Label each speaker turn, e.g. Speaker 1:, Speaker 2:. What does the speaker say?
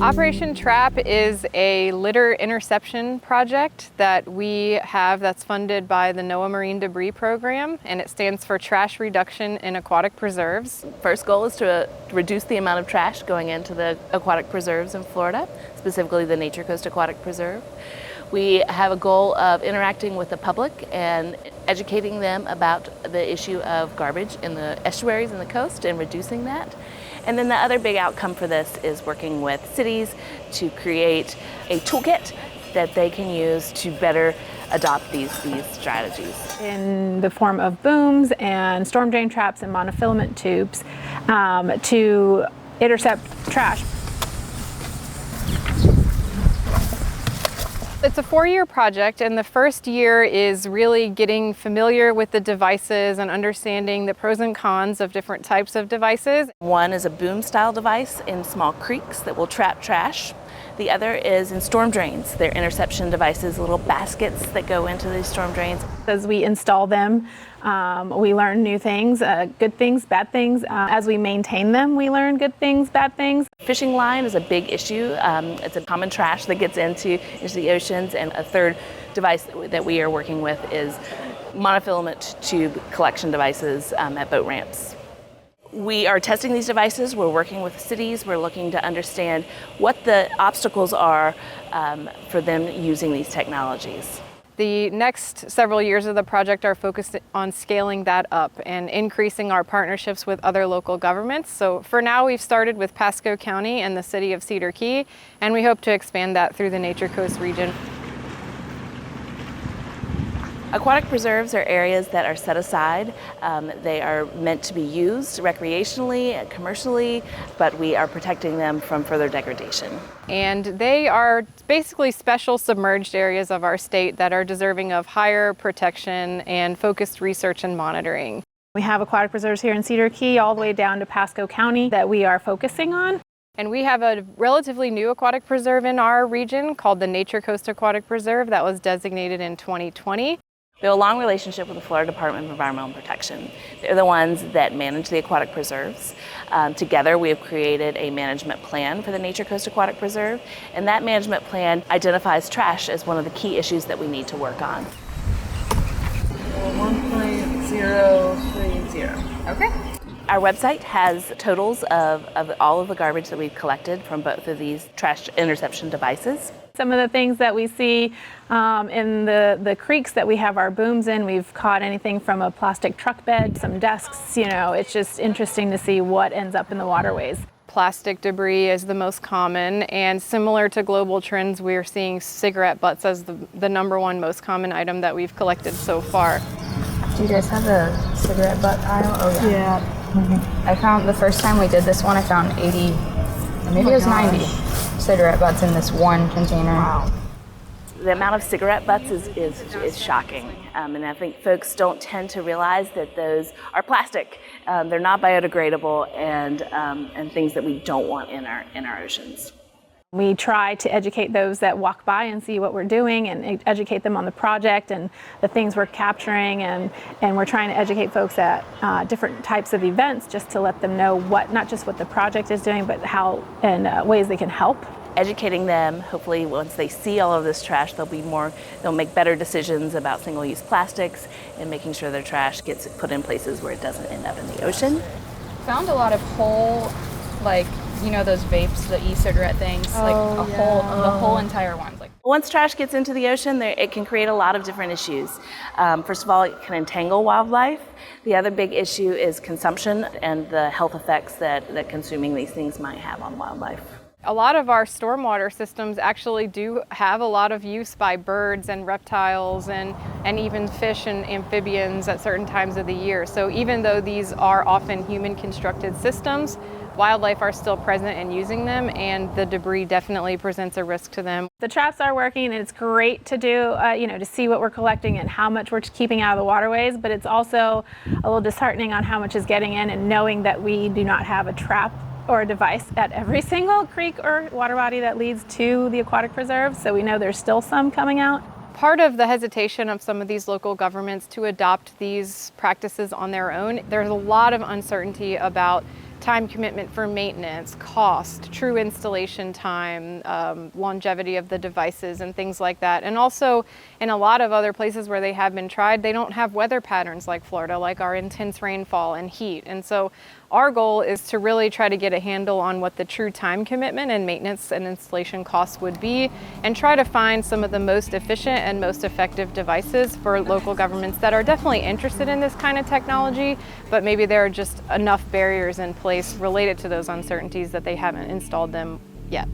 Speaker 1: Operation T.R.A.P is a litter interception project that we have that's funded by the NOAA Marine Debris Program, and it stands for Trash Reduction in Aquatic Preserves.
Speaker 2: First goal is to reduce the amount of trash going into the aquatic preserves in Florida, specifically the Nature Coast Aquatic Preserve. We have a goal of interacting with the public and educating them about the issue of garbage in the estuaries and the coast and reducing that. And then the other big outcome for this is working with cities to create a toolkit that they can use to better adopt these strategies.
Speaker 3: In the form of booms and storm drain traps and monofilament tubes to intercept trash.
Speaker 1: It's a 4-year project, and the first year is really getting familiar with the devices and understanding the pros and cons of different types of devices.
Speaker 2: One is a boom style device in small creeks that will trap trash. The other is in storm drains. They're interception devices, little baskets that go into these storm drains.
Speaker 3: As we install them, we learn new things, good things, bad things. As we maintain them, we learn good things, bad things.
Speaker 2: Fishing line is a big issue. It's a common trash that gets into the oceans, and a third device that we are working with is monofilament tube collection devices at boat ramps. We are testing these devices. We're working with cities. We're looking to understand what the obstacles are for them using these technologies.
Speaker 1: The next several years of the project are focused on scaling that up and increasing our partnerships with other local governments. So for now, we've started with Pasco County and the city of Cedar Key, and we hope to expand that through the Nature Coast region.
Speaker 2: Aquatic preserves are areas that are set aside. They are meant to be used recreationally and commercially, but we are protecting them from further degradation.
Speaker 1: And they are basically special submerged areas of our state that are deserving of higher protection and focused research and monitoring.
Speaker 3: We have aquatic preserves here in Cedar Key all the way down to Pasco County that we are focusing on.
Speaker 1: And we have a relatively new aquatic preserve in our region called the Nature Coast Aquatic Preserve that was designated in 2020.
Speaker 2: We have a long relationship with the Florida Department of Environmental Protection. They're the ones that manage the aquatic preserves. Together we have created a management plan for the Nature Coast Aquatic Preserve, and that management plan identifies trash as one of the key issues that we need to work on.
Speaker 4: 1.030. Okay.
Speaker 2: Our website has totals of all of the garbage that we've collected from both of these trash interception devices.
Speaker 3: Some of the things that we see in the creeks that we have our booms in, we've caught anything from a plastic truck bed, some desks, it's just interesting to see what ends up in the waterways.
Speaker 1: Plastic debris is the most common, and similar to global trends, we're seeing cigarette butts as the #1 most common item that we've collected so far.
Speaker 4: Do you guys have a cigarette butt aisle? Oh yeah. I found, the first time we did this one, I found 80, or maybe it was 90 cigarette butts in this one container. Wow.
Speaker 2: The amount of cigarette butts is shocking, and I think folks don't tend to realize that those are plastic. They're not biodegradable, and things that we don't want in our oceans.
Speaker 3: We try to educate those that walk by and see what we're doing, and educate them on the project and the things we're capturing, and we're trying to educate folks at different types of events just to let them know not just what the project is doing, but how and ways they can help.
Speaker 2: Educating them, hopefully once they see all of this trash, they'll make better decisions about single-use plastics and making sure their trash gets put in places where it doesn't end up in the ocean.
Speaker 5: Found a lot of whole, those vapes, the e-cigarette things, the whole entire ones.
Speaker 2: Once trash gets into the ocean, it can create a lot of different issues. First of all, it can entangle wildlife. The other big issue is consumption and the health effects that consuming these things might have on wildlife.
Speaker 1: A lot of our stormwater systems actually do have a lot of use by birds and reptiles and even fish and amphibians at certain times of the year. So even though these are often human-constructed systems, wildlife are still present and using them, and the debris definitely presents a risk to them.
Speaker 3: The traps are working, and it's great to do, to see what we're collecting and how much we're keeping out of the waterways, but it's also a little disheartening on how much is getting in, and knowing that we do not have a trap or a device at every single creek or water body that leads to the aquatic preserve, so we know there's still some coming out.
Speaker 1: Part of the hesitation of some of these local governments to adopt these practices on their own, there's a lot of uncertainty about time commitment for maintenance, cost, true installation time, longevity of the devices and things like that. And also in a lot of other places where they have been tried, they don't have weather patterns like Florida, like our intense rainfall and heat. And so our goal is to really try to get a handle on what the true time commitment and maintenance and installation costs would be, and try to find some of the most efficient and most effective devices for local governments that are definitely interested in this kind of technology, but maybe there are just enough barriers in place related to those uncertainties that they haven't installed them yet.